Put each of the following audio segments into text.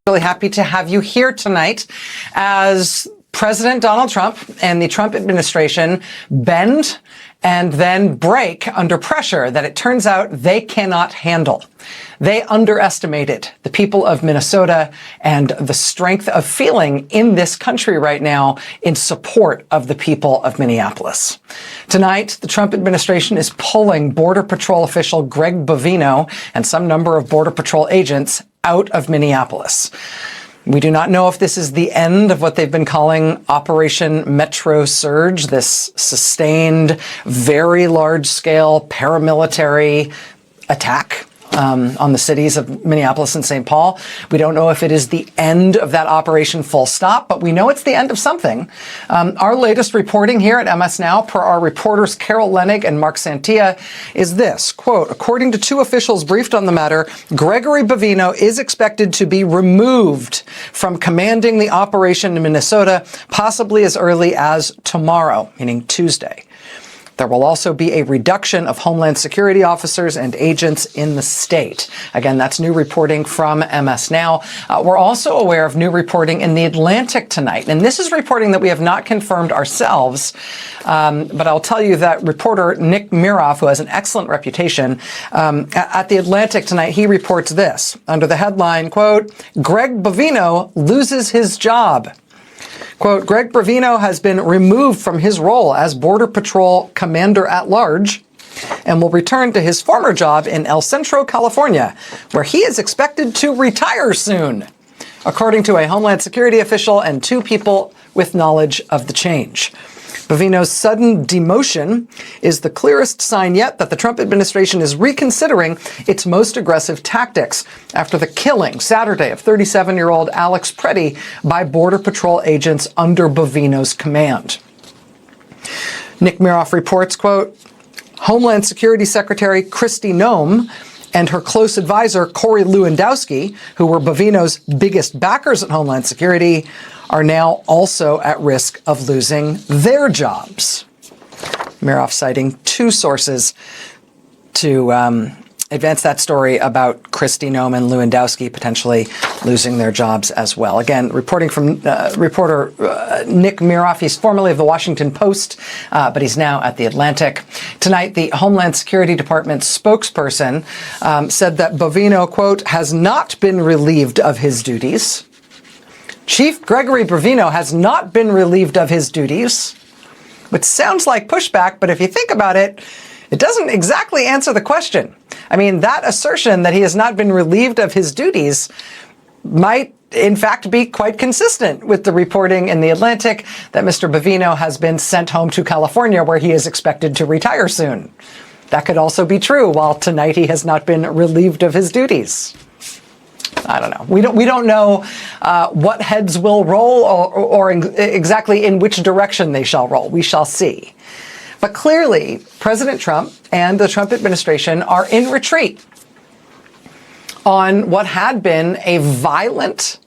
Really happy to have you here tonight as President Donald Trump and the Trump administration bend and then break under pressure that it turns out they cannot handle. They underestimated the people of Minnesota and the strength of feeling in this country right now in support of the people of Minneapolis. Tonight, the Trump administration is pulling Border Patrol official Greg Bovino and some number of Border Patrol agents out of Minneapolis. We do not know if this is the end of what they've been calling Operation Metro Surge, this sustained, very large-scale paramilitary attack on the cities of Minneapolis and St. Paul. We don't know if it is the end of that operation full stop, but we know it's the end of something. Our latest reporting here at MS Now, per our reporters Carol Lenig and Mark Santia, is this, quote, according to two officials briefed on the matter, Gregory Bovino is expected to be removed from commanding the operation in Minnesota, possibly as early as tomorrow, meaning Tuesday. There will also be a reduction of Homeland Security officers and agents in the state. Again, that's new reporting from MS Now. We're also aware of new reporting in The Atlantic tonight. And this is reporting that we have not confirmed ourselves. But I'll tell you that reporter Nick Miroff, who has an excellent reputation, at The Atlantic tonight, he reports this under the headline, quote, Greg Bovino loses his job. Quote, Greg Bovino has been removed from his role as Border Patrol Commander-at-Large and will return to his former job in El Centro, California, where he is expected to retire soon, according to a Homeland Security official and two people with knowledge of the change. Bovino's sudden demotion is the clearest sign yet that the Trump administration is reconsidering its most aggressive tactics after the killing Saturday of 37-year-old Alex Preddy by Border Patrol agents under Bovino's command. Nick Miroff reports, quote, Homeland Security Secretary Kristi Noem and her close advisor Corey Lewandowski, who were Bovino's biggest backers at Homeland Security, are now also at risk of losing their jobs. Miroff citing two sources to advance that story about Kristi Noem and Lewandowski potentially losing their jobs as well. Again, reporting from reporter Nick Miroff. He's formerly of the Washington Post, but he's now at The Atlantic. Tonight, the Homeland Security Department spokesperson said that Bovino, quote, has not been relieved of his duties. Chief Gregory Bovino has not been relieved of his duties, which sounds like pushback, but if you think about it, it doesn't exactly answer the question. I mean, that assertion that he has not been relieved of his duties might, in fact, be quite consistent with the reporting in The Atlantic that Mr. Bovino has been sent home to California, where he is expected to retire soon. That could also be true, while tonight he has not been relieved of his duties. I don't know. We don't know what heads will roll or exactly in which direction they shall roll. We shall see. But clearly, President Trump and the Trump administration are in retreat on what had been a violent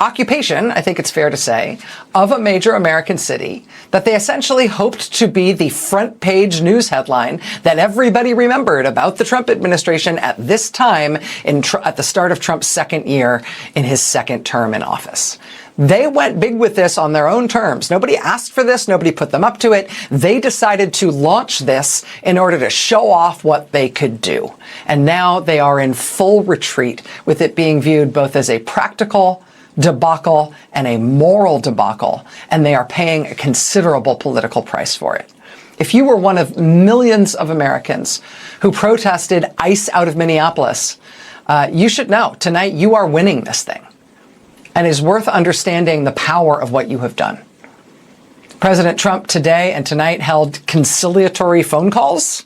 occupation, I think it's fair to say, of a major American city that they essentially hoped to be the front page news headline that everybody remembered about the Trump administration at this time at the start of Trump's second year in his second term in office. They went big with this on their own terms. Nobody asked for this. Nobody put them up to it. They decided to launch this in order to show off what they could do. And now they are in full retreat, with it being viewed both as a practical debacle and a moral debacle, and they are paying a considerable political price for it. If you were one of millions of Americans who protested ICE out of Minneapolis, you should know tonight you are winning this thing. And it is worth understanding the power of what you have done. President Trump today and tonight held conciliatory phone calls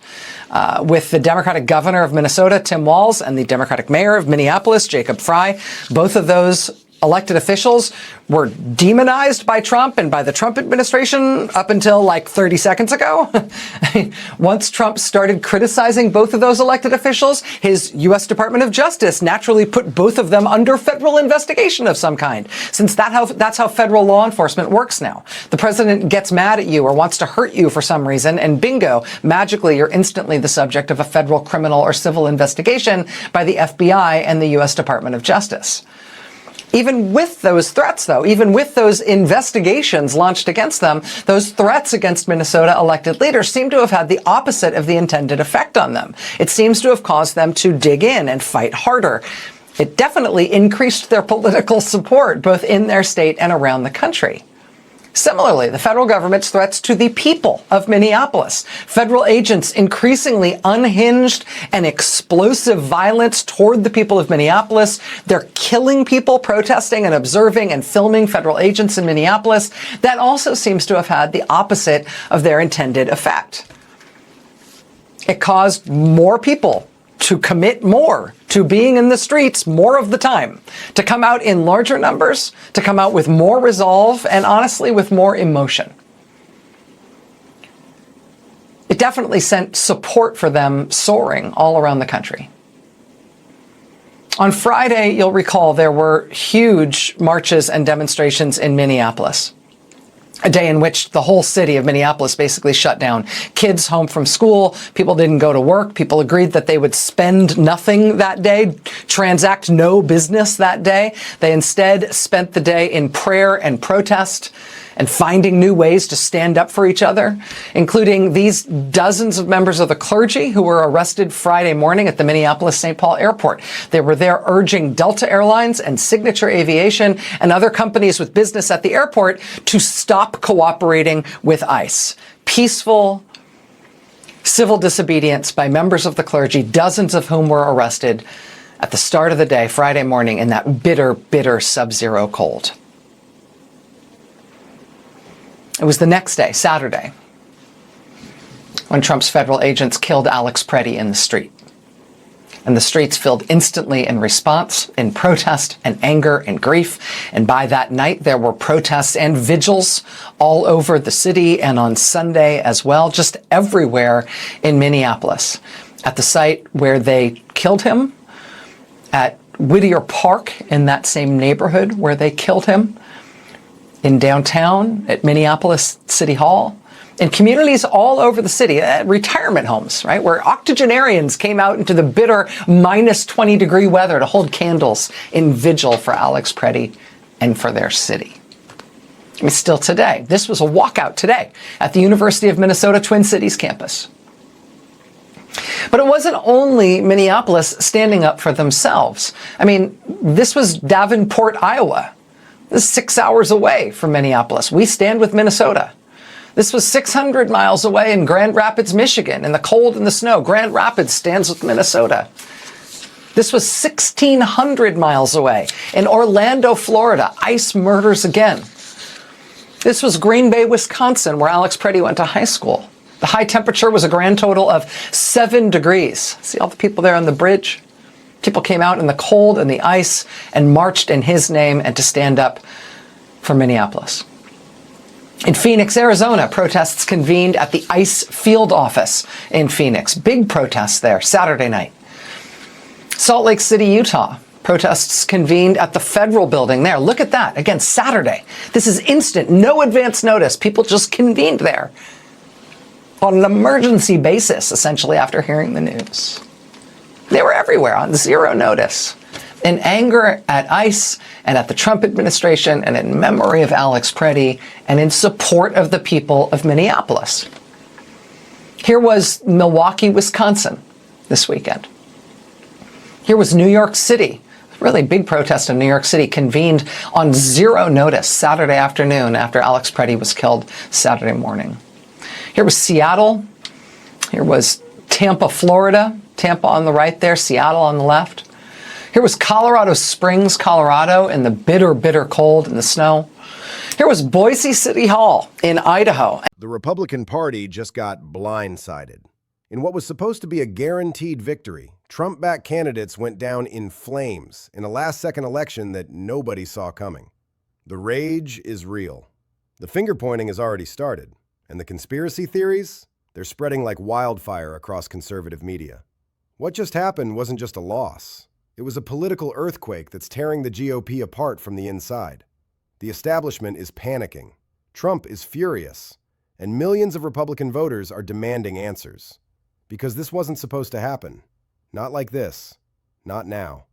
with the Democratic governor of Minnesota, Tim Walz, and the Democratic mayor of Minneapolis, Jacob Frey. Both of those elected officials were demonized by Trump and by the Trump administration up until like 30 seconds ago. I mean, once Trump started criticizing both of those elected officials, his U.S. Department of Justice naturally put both of them under federal investigation of some kind, since that's how federal law enforcement works now. The president gets mad at you or wants to hurt you for some reason, and bingo, magically you're instantly the subject of a federal criminal or civil investigation by the FBI and the U.S. Department of Justice. Even with those threats, though, even with those investigations launched against them, those threats against Minnesota elected leaders seem to have had the opposite of the intended effect on them. It seems to have caused them to dig in and fight harder. It definitely increased their political support, both in their state and around the country. Similarly, the federal government's threats to the people of Minneapolis. Federal agents increasingly unhinged and explosive violence toward the people of Minneapolis. They're killing people protesting and observing and filming federal agents in Minneapolis. That also seems to have had the opposite of their intended effect. It caused more people to commit more to being in the streets more of the time, to come out in larger numbers, to come out with more resolve, and honestly with more emotion. It definitely sent support for them soaring all around the country. On Friday, you'll recall there were huge marches and demonstrations in Minneapolis. A day in which the whole city of Minneapolis basically shut down. Kids home from school, people didn't go to work, people agreed that they would spend nothing that day, transact no business that day. They instead spent the day in prayer and protest and finding new ways to stand up for each other, including these dozens of members of the clergy who were arrested Friday morning at the Minneapolis-St. Paul airport. They were there urging Delta Airlines and Signature Aviation and other companies with business at the airport to stop cooperating with ICE. Peaceful civil disobedience by members of the clergy, dozens of whom were arrested at the start of the day, Friday morning, in that bitter, bitter sub-zero cold. It was the next day, Saturday, when Trump's federal agents killed Alex Preddy in the street. And the streets filled instantly in response, in protest and anger and grief. And by that night, there were protests and vigils all over the city and on Sunday as well, just everywhere in Minneapolis. At the site where they killed him, at Whittier Park in that same neighborhood where they killed him, in downtown, at Minneapolis City Hall, in communities all over the city, retirement homes, right, where octogenarians came out into the bitter minus 20-degree weather to hold candles in vigil for Alex Preddy and for their city. I mean, still today, this was a walkout today at the University of Minnesota Twin Cities campus. But it wasn't only Minneapolis standing up for themselves. I mean, this was Davenport, Iowa. This is 6 hours away from Minneapolis. We stand with Minnesota. This was 600 miles away in Grand Rapids, Michigan, in the cold and the snow. Grand Rapids stands with Minnesota. This was 1,600 miles away in Orlando, Florida. ICE murders again. This was Green Bay, Wisconsin, where Alex Preddy went to high school. The high temperature was a grand total of 7 degrees. See all the people there on the bridge? People came out in the cold and the ice and marched in his name and to stand up for Minneapolis. In Phoenix, Arizona, protests convened at the ICE field office in Phoenix. Big protests there Saturday night. Salt Lake City, Utah, protests convened at the federal building there. Look at that. Again, Saturday. This is instant, no advance notice. People just convened there on an emergency basis, essentially, after hearing the news. They were everywhere on zero notice, in anger at ICE and at the Trump administration and in memory of Alex Preddy and in support of the people of Minneapolis. Here was Milwaukee, Wisconsin this weekend. Here was New York City. Really big protest in New York City convened on zero notice Saturday afternoon after Alex Preddy was killed Saturday morning. Here was Seattle. Here was Tampa, Florida. Tampa on the right there, Seattle on the left. Here was Colorado Springs, Colorado, in the bitter, bitter cold and the snow. Here was Boise City Hall in Idaho. The Republican Party just got blindsided. In what was supposed to be a guaranteed victory, Trump-backed candidates went down in flames in a last-second election that nobody saw coming. The rage is real. The finger-pointing has already started, and the conspiracy theories, they're spreading like wildfire across conservative media. What just happened wasn't just a loss. It was a political earthquake that's tearing the GOP apart from the inside. The establishment is panicking. Trump is furious, and millions of Republican voters are demanding answers. Because this wasn't supposed to happen. Not like this. Not now.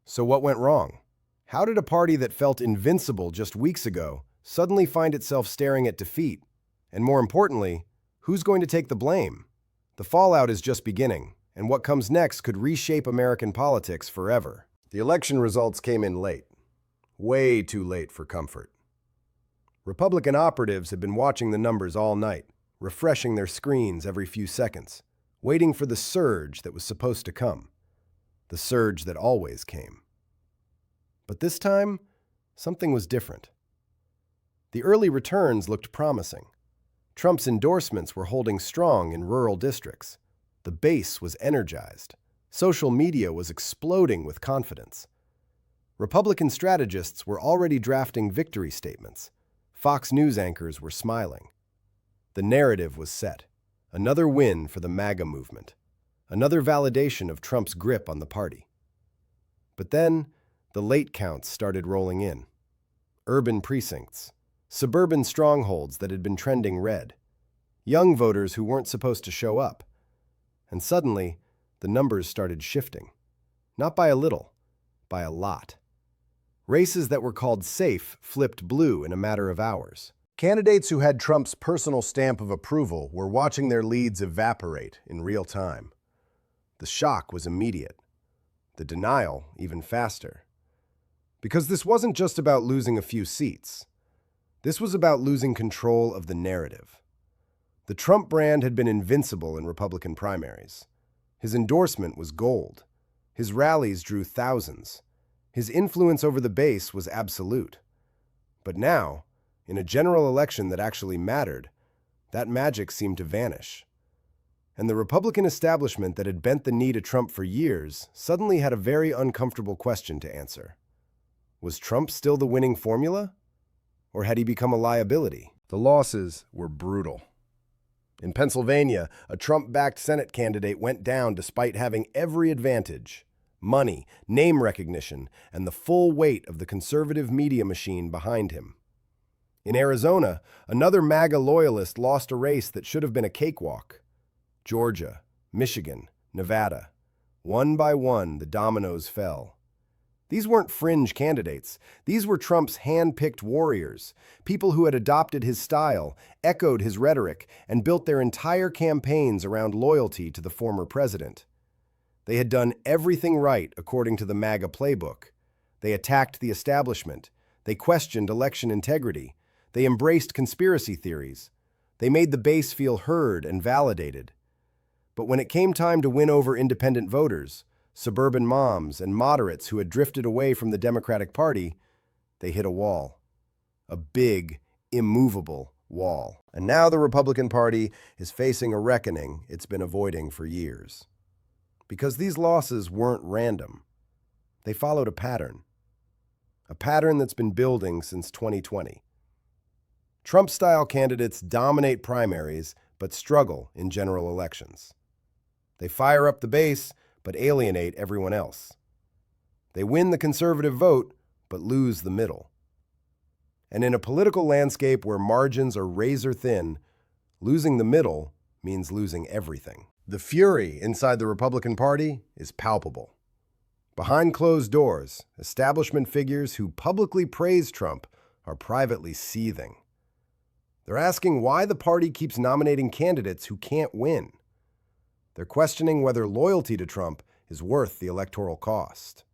So what went wrong? How did a party that felt invincible just weeks ago suddenly find itself staring at defeat? And more importantly, who's going to take the blame? The fallout is just beginning, and what comes next could reshape American politics forever. The election results came in late. Way too late for comfort. Republican operatives had been watching the numbers all night, refreshing their screens every few seconds, waiting for the surge that was supposed to come, the surge that always came. But this time, something was different. The early returns looked promising. Trump's endorsements were holding strong in rural districts. The base was energized. Social media was exploding with confidence. Republican strategists were already drafting victory statements. Fox News anchors were smiling. The narrative was set. Another win for the MAGA movement. Another validation of Trump's grip on the party. But then, the late counts started rolling in. Urban precincts. Suburban strongholds that had been trending red. Young voters who weren't supposed to show up. And suddenly, the numbers started shifting. Not by a little, by a lot. Races that were called safe flipped blue in a matter of hours. Candidates who had Trump's personal stamp of approval were watching their leads evaporate in real time. The shock was immediate. The denial even faster. Because this wasn't just about losing a few seats. This was about losing control of the narrative. The Trump brand had been invincible in Republican primaries. His endorsement was gold. His rallies drew thousands. His influence over the base was absolute. But now, in a general election that actually mattered, that magic seemed to vanish. And the Republican establishment that had bent the knee to Trump for years suddenly had a very uncomfortable question to answer. Was Trump still the winning formula? Or had he become a liability? The losses were brutal. In Pennsylvania, a Trump-backed Senate candidate went down despite having every advantage: money, name recognition, and the full weight of the conservative media machine behind him. In Arizona, another MAGA loyalist lost a race that should have been a cakewalk. Georgia, Michigan, Nevada. One by one, the dominoes fell. These weren't fringe candidates. These were Trump's hand-picked warriors, people who had adopted his style, echoed his rhetoric, and built their entire campaigns around loyalty to the former president. They had done everything right according to the MAGA playbook. They attacked the establishment. They questioned election integrity. They embraced conspiracy theories. They made the base feel heard and validated. But when it came time to win over independent voters, suburban moms, and moderates who had drifted away from the Democratic Party, they hit a wall. A big, immovable wall. And now the Republican Party is facing a reckoning it's been avoiding for years. Because these losses weren't random. They followed a pattern. A pattern that's been building since 2020. Trump-style candidates dominate primaries but struggle in general elections. They fire up the base but alienate everyone else. They win the conservative vote, but lose the middle. And in a political landscape where margins are razor thin, losing the middle means losing everything. The fury inside the Republican Party is palpable. Behind closed doors, establishment figures who publicly praise Trump are privately seething. They're asking why the party keeps nominating candidates who can't win. They're questioning whether loyalty to Trump is worth the electoral cost.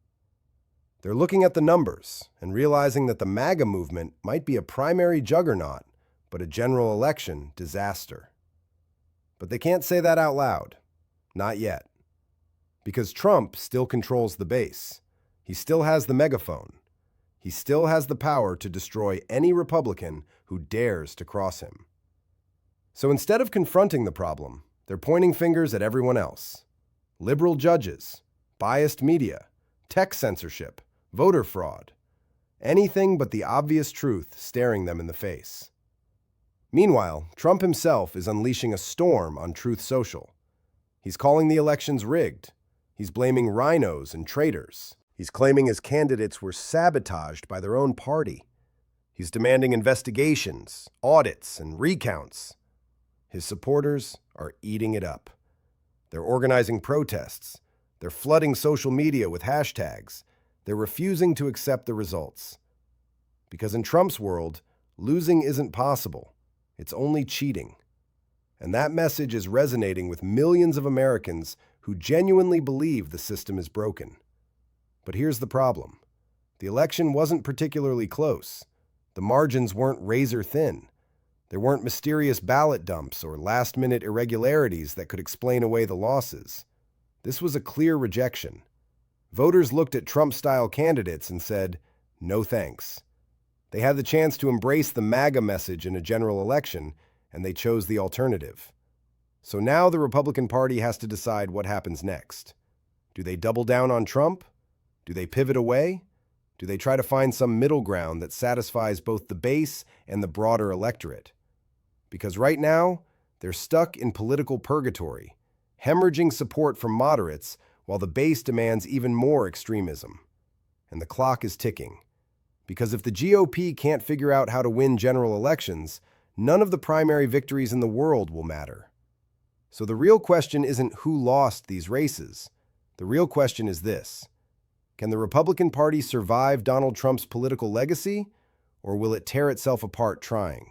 They're looking at the numbers and realizing that the MAGA movement might be a primary juggernaut, but a general election disaster. But they can't say that out loud. Not yet. Because Trump still controls the base. He still has the megaphone. He still has the power to destroy any Republican who dares to cross him. So instead of confronting the problem, they're pointing fingers at everyone else. Liberal judges, biased media, tech censorship, voter fraud. Anything but the obvious truth staring them in the face. Meanwhile, Trump himself is unleashing a storm on Truth Social. He's calling the elections rigged. He's blaming rhinos and traitors. He's claiming his candidates were sabotaged by their own party. He's demanding investigations, audits, and recounts. His supporters are eating it up. They're organizing protests. They're flooding social media with hashtags. They're refusing to accept the results. Because in Trump's world, losing isn't possible. It's only cheating. And that message is resonating with millions of Americans who genuinely believe the system is broken. But here's the problem. The election wasn't particularly close. The margins weren't razor thin. There weren't mysterious ballot dumps or last-minute irregularities that could explain away the losses. This was a clear rejection. Voters looked at Trump-style candidates and said, no thanks. They had the chance to embrace the MAGA message in a general election, and they chose the alternative. So now the Republican Party has to decide what happens next. Do they double down on Trump? Do they pivot away? Do they try to find some middle ground that satisfies both the base and the broader electorate? Because right now, they're stuck in political purgatory, hemorrhaging support from moderates while the base demands even more extremism. And the clock is ticking. Because if the GOP can't figure out how to win general elections, none of the primary victories in the world will matter. So the real question isn't who lost these races. The real question is this: can the Republican Party survive Donald Trump's political legacy, or will it tear itself apart trying?